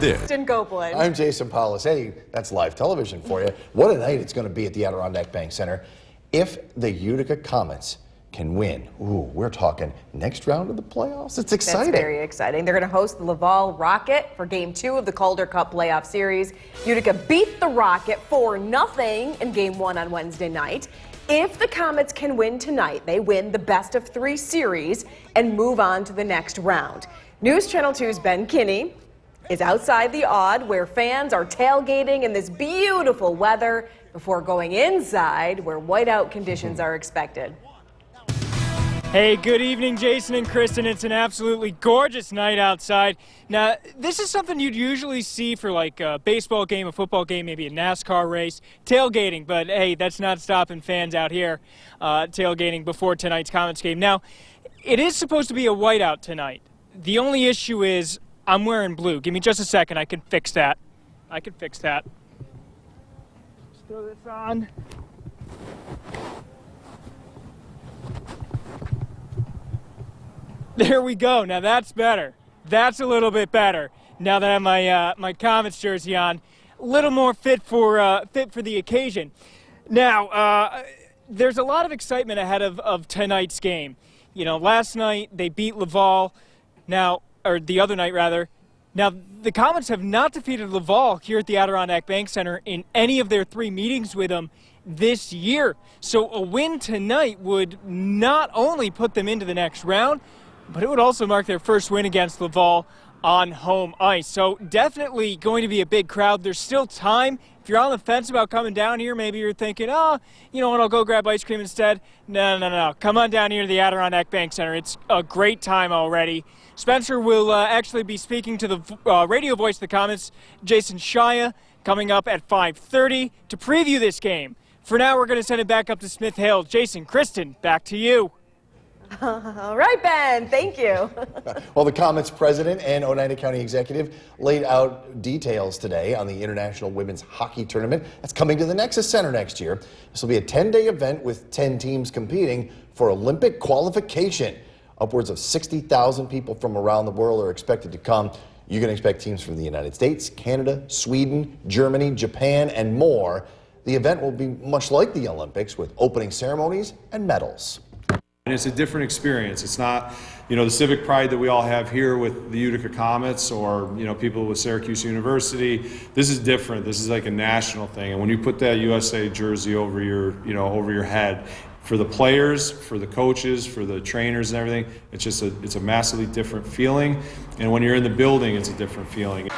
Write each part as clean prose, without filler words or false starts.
This. Copeland. I'm Jason Paulus. Hey, that's live television for you. What a night it's going to be at the Adirondack Bank Center. If the Utica Comets can win, ooh, we're talking next round of the playoffs. It's exciting. That's very exciting. They're going to host the Laval Rocket for Game 2 of the Calder Cup playoff series. Utica beat the Rocket 4-0 in Game 1 on Wednesday night. If the Comets can win tonight, they win the best-of-3 series and move on to the next round. News Channel 2's Ben Kinney is outside the Aud, where fans are tailgating in this beautiful weather before going inside, where whiteout conditions are expected. Hey, good evening, Jason and Kristen. It's an absolutely gorgeous night outside. Now, this is something you'd usually see for like a baseball game, a football game, maybe a NASCAR race, tailgating. But hey, that's not stopping fans out here tailgating before tonight's Comets game. Now, it is supposed to be a whiteout tonight. The only issue is I'm wearing blue. Give me just a second. I can fix that. Just throw this on. There we go. Now that's better. That's a little bit better. Now that I have my my Comets jersey on, a little more fit for the occasion. Now there's a lot of excitement ahead of tonight's game. You know, last night they beat Laval. Now, or the other night rather. Now the Comets have not defeated Laval here at the Adirondack Bank Center in any of their 3 meetings with them this year. So a win tonight would not only put them into the next round, but it would also mark their first win against Laval on home ice. So definitely going to be a big crowd. There's still time. If you're on the fence about coming down here, maybe you're thinking, oh, you know what, I'll go grab ice cream instead. No. Come on down here to the Adirondack Bank Center. It's a great time already. Spencer will actually be speaking to the radio voice of the Comets, Jason Shia, coming up at 5:30 to preview this game. For now, we're going to send it back up to Smith Hill. Jason, Kristen, back to you. All right, Ben. Thank you. Well, the Comets president and Oneida County executive laid out details today on the International Women's Hockey Tournament that's coming to the Nexus Center next year. This will be a 10-day event with 10 teams competing for Olympic qualification. Upwards of 60,000 people from around the world are expected to come. You can expect teams from the United States, Canada, Sweden, Germany, Japan, and more. The event will be much like the Olympics with opening ceremonies and medals. And it's a different experience. It's not, you know, the civic pride that we all have here with the Utica Comets or, you know, people with Syracuse University. This is different. This is like a national thing. And when you put that USA jersey over your, you know, over your head, for the players, for the coaches, for the trainers and everything, it's just it's a massively different feeling. And when you're in the building, it's a different feeling.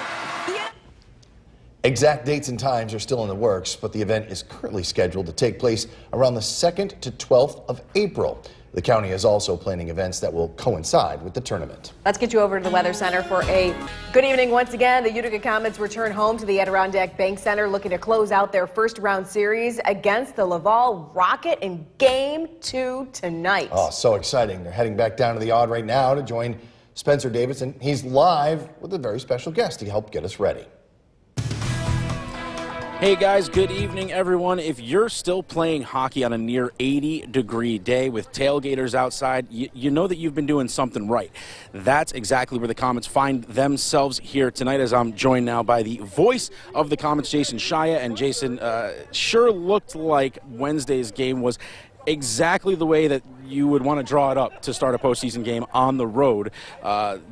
Exact dates and times are still in the works, but the event is currently scheduled to take place around the 2nd to 12th of April. The county is also planning events that will coincide with the tournament. Let's get you over to the Weather Center for a good evening once again. The Utica Comets return home to the Adirondack Bank Center looking to close out their first round series against the Laval Rocket in Game 2 tonight. Oh, so exciting. They're heading back down to the Aud right now to join Spencer Davidson. He's live with a very special guest to help get us ready. Hey guys, good evening everyone. If you're still playing hockey on a near 80-degree day with tailgaters outside, you know that you've been doing something right. That's exactly where the Comets find themselves here tonight, as I'm joined now by the voice of the Comets, Jason Shia. And Jason, sure looked like Wednesday's game was exactly the way that you would want to draw it up to start a postseason game on the road.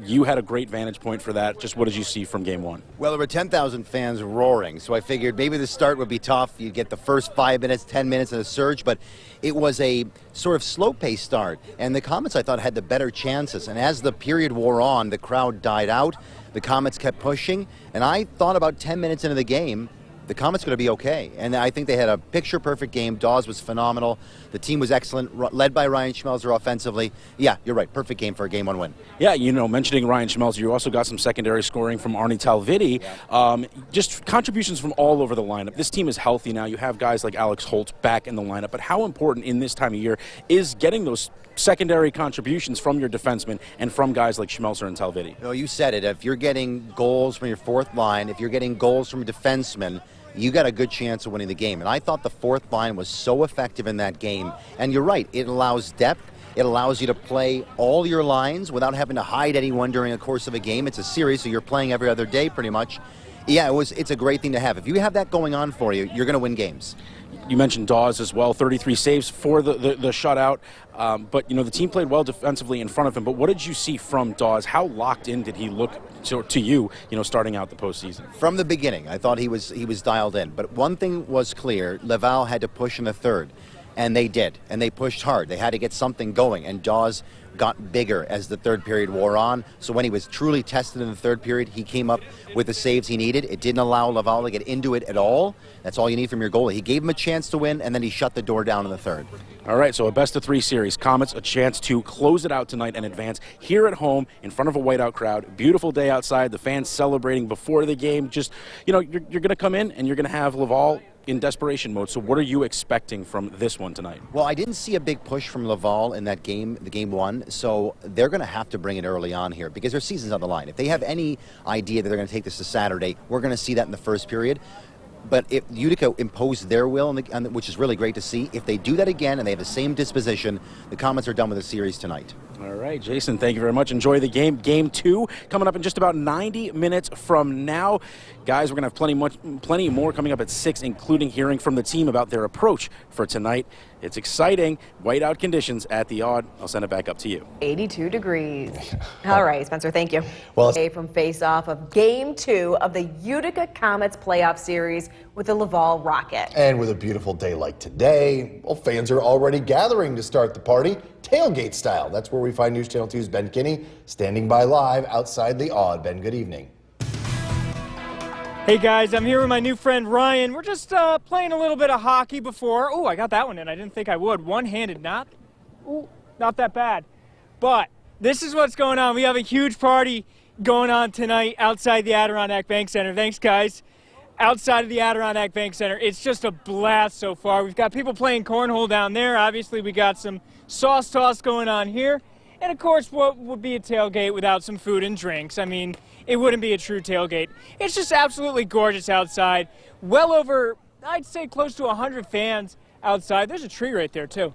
You had a great vantage point for that. Just what did you see from game 1? Well, there were 10,000 fans roaring, so I figured maybe the start would be tough. You'd get the first 5 minutes, 10 minutes of a surge, but it was a sort of slow-paced start, and the Comets, I thought, had the better chances. And as the period wore on, the crowd died out, the Comets kept pushing, and I thought about 10 minutes into the game, the Comets going to be okay. And I think they had a picture-perfect game. Dawes was phenomenal. The team was excellent, led by Ryan Schmelzer offensively. Yeah, you're right. Perfect game for a Game 1 win. Yeah, you know, mentioning Ryan Schmelzer, you also got some secondary scoring from Arnie Talvidi. Yeah. Just contributions from all over the lineup. This team is healthy now. You have guys like Alex Holt back in the lineup. But how important in this time of year is getting those secondary contributions from your defensemen and from guys like Schmelzer and Talvidi? No, you said it. If you're getting goals from your fourth line, if you're getting goals from defensemen, you got a good chance of winning the game. And I thought the fourth line was so effective in that game. And you're right, it allows depth. It allows you to play all your lines without having to hide anyone during the course of a game. It's a series, so you're playing every other day pretty much. Yeah, it's a great thing to have. If you have that going on for you, you're going to win games. You mentioned Dawes as well, 33 saves for the shutout. But, the team played well defensively in front of him. But what did you see from Dawes? How locked in did he look to you, starting out the postseason? From the beginning, I thought he was dialed in. But one thing was clear, Laval had to push in the third. And they did. And they pushed hard. They had to get something going. And Dawes got bigger as the third period wore on. So when he was truly tested in the third period, he came up with the saves he needed. It didn't allow Laval to get into it at all. That's all you need from your goalie. He gave him a chance to win, and then he shut the door down in the third. All right, so a best-of-3 series. Comets a chance to close it out tonight and advance here at home in front of a whiteout crowd. Beautiful day outside. The fans celebrating before the game. Just, you're going to come in, and you're going to have Laval in desperation mode. So what are you expecting from this one tonight? Well, I didn't see a big push from Laval in that game, the game one, so they're going to have to bring it early on here because their season's on the line. If they have any idea that they're going to take this to Saturday, we're going to see that in the first period. But if Utica imposed their will, which is really great to see, if they do that again and they have the same disposition, the Comets are done with the series tonight. All right, Jason, thank you very much. Enjoy the game. Game 2 coming up in just about 90 minutes from now. Guys, we're going to have plenty more coming up at 6, including hearing from the team about their approach for tonight. It's exciting. Whiteout conditions at the Odd. I'll send it back up to you. 82 degrees. All right, Spencer, thank you. Well, From face-off of Game 2 of the Utica Comets playoff series with the Laval Rocket. And with a beautiful day like today, well, fans are already gathering to start the party, tailgate style. That's where we find News Channel 2's Ben Kinney standing by live outside the Odd. Ben, good evening. Hey guys, I'm here with my new friend Ryan. We're just playing a little bit of hockey before. Oh, I got that one in. I didn't think I would. One-handed, not that bad. But this is what's going on. We have a huge party going on tonight outside the Adirondack Bank Center. Thanks, guys. Outside of the Adirondack Bank Center, it's just a blast so far. We've got people playing cornhole down there. Obviously, we got some sauce toss going on here. And of course, what would be a tailgate without some food and drinks? I mean, it wouldn't be a true tailgate. It's just absolutely gorgeous outside. Well over, I'd say close to 100 fans outside. There's a tree right there, too.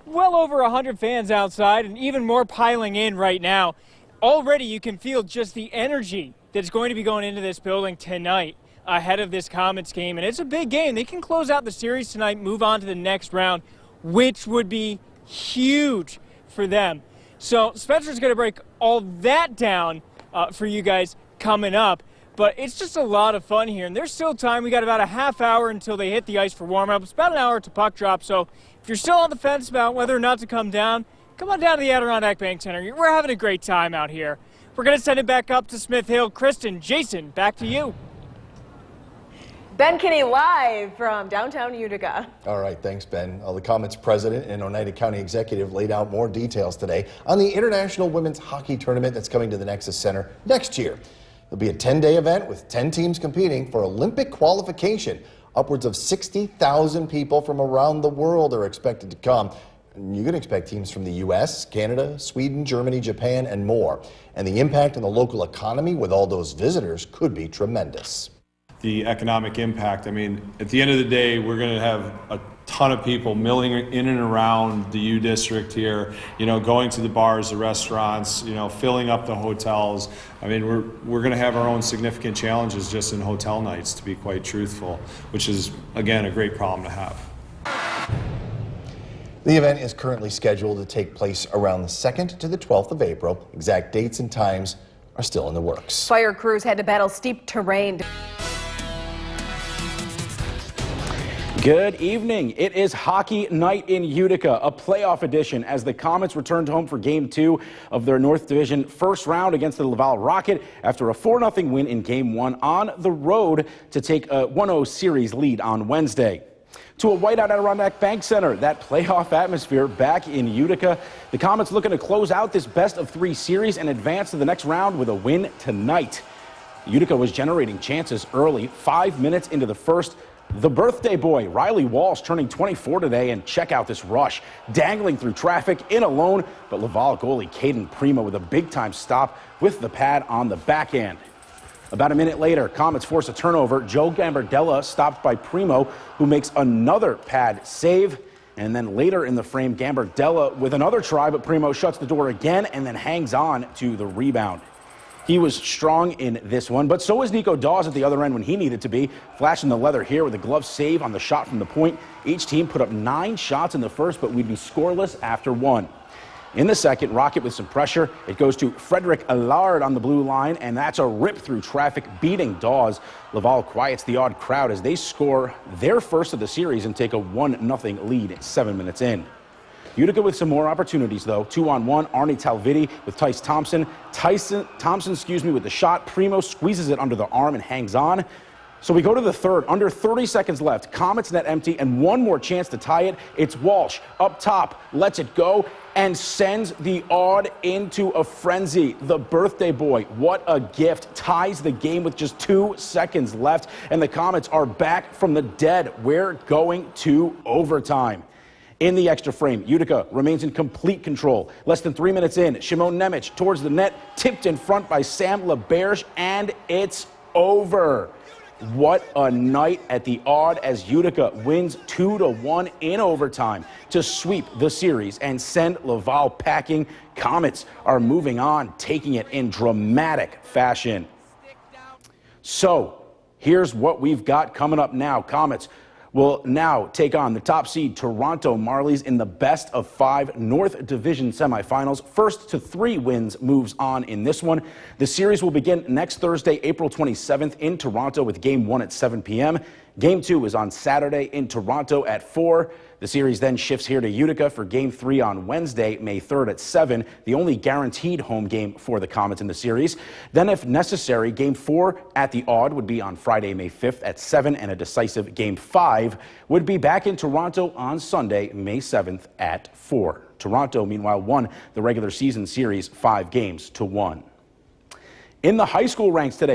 Well over 100 fans outside, and even more piling in right now. Already you can feel just the energy that's going to be going into this building tonight ahead of this Comets game. And it's a big game. They can close out the series tonight, move on to the next round, which would be huge for them. So Spencer's going to break all that down for you guys coming up. But it's just a lot of fun here. And there's still time. We got about a half hour until they hit the ice for warm-up. It's about an hour to puck drop. So if you're still on the fence about whether or not to come on down to the Adirondack Bank Center. We're having a great time out here. We're going to send it back up to Smith Hill. Kristen, Jason, back to you. Ben Kinney live from downtown Utica. All right, thanks, Ben. The Comets president and Oneida County executive laid out more details today on the International Women's Hockey Tournament that's coming to the Nexus Center next year. It'll be a 10-day event with 10 teams competing for Olympic qualification. Upwards of 60,000 people from around the world are expected to come. And you can expect teams from the U.S., Canada, Sweden, Germany, Japan, and more. And the impact on the local economy with all those visitors could be tremendous. The economic impact, I mean, at the end of the day, we're going to have a ton of people milling in and around the U District here, going to the bars, the restaurants, filling up the hotels. I mean, we're going to have our own significant challenges just in hotel nights, to be quite truthful, which is, again, a great problem to have. The event is currently scheduled to take place around the 2nd to the 12th of April. Exact dates and times are still in the works. Fire crews had to battle steep terrain. Good evening. It is hockey night in Utica, a playoff edition as the Comets returned home for Game 2 of their North Division first round against the Laval Rocket after a 4-0 win in Game 1 on the road to take a 1-0 series lead on Wednesday. To a whiteout Adirondack Bank Center, that playoff atmosphere back in Utica. The Comets looking to close out this best-of-3 series and advance to the next round with a win tonight. Utica was generating chances early, 5 minutes into the first. The birthday boy, Riley Walsh, turning 24 today, and check out this rush. Dangling through traffic, in alone, but Laval goalie Caden Primo with a big-time stop with the pad on the backhand. About a minute later, Comets force a turnover. Joe Gambardella stopped by Primo, who makes another pad save. And then later in the frame, Gambardella with another try, but Primo shuts the door again and then hangs on to the rebound. He was strong in this one, but so was Nico Dawes at the other end when he needed to be, flashing the leather here with a glove save on the shot from the point. Each team put up 9 shots in the first, but we'd be scoreless after 1. In the second, Rocket with some pressure. It goes to Frederick Allard on the blue line, and that's a rip through traffic, beating Dawes. Laval quiets the odd crowd as they score their first of the series and take a 1-0 lead 7 minutes in. Utica with some more opportunities, though. 2-on-1, Arnie Talvidi with Thompson, with the shot. Primo squeezes it under the arm and hangs on. So we go to the third, under 30 seconds left. Comets net empty and one more chance to tie it. It's Walsh up top, lets it go and sends the odd into a frenzy. The birthday boy, what a gift, ties the game with just 2 seconds left, and the Comets are back from the dead. We're going to overtime. In the extra frame, Utica remains in complete control. Less than 3 minutes in, Shimon Nemec towards the net, tipped in front by Sam LeBerge, and it's over. What a night at the odd as Utica wins 2-1 in overtime to sweep the series and send Laval packing. Comets are moving on, taking it in dramatic fashion. So here's what we've got coming up now. Comets will now take on the top seed Toronto Marlies in the best of 5 North Division semifinals. First to 3 wins moves on in this one. The series will begin next Thursday, April 27th in Toronto with Game 1 at 7 p.m. Game 2 is on Saturday in Toronto at 4. The series then shifts here to Utica for Game 3 on Wednesday, May 3rd at 7, the only guaranteed home game for the Comets in the series. Then, if necessary, Game 4 at the odd would be on Friday, May 5th at 7, and a decisive Game 5 would be back in Toronto on Sunday, May 7th at 4. Toronto, meanwhile, won the regular season series 5-1. In the high school ranks today,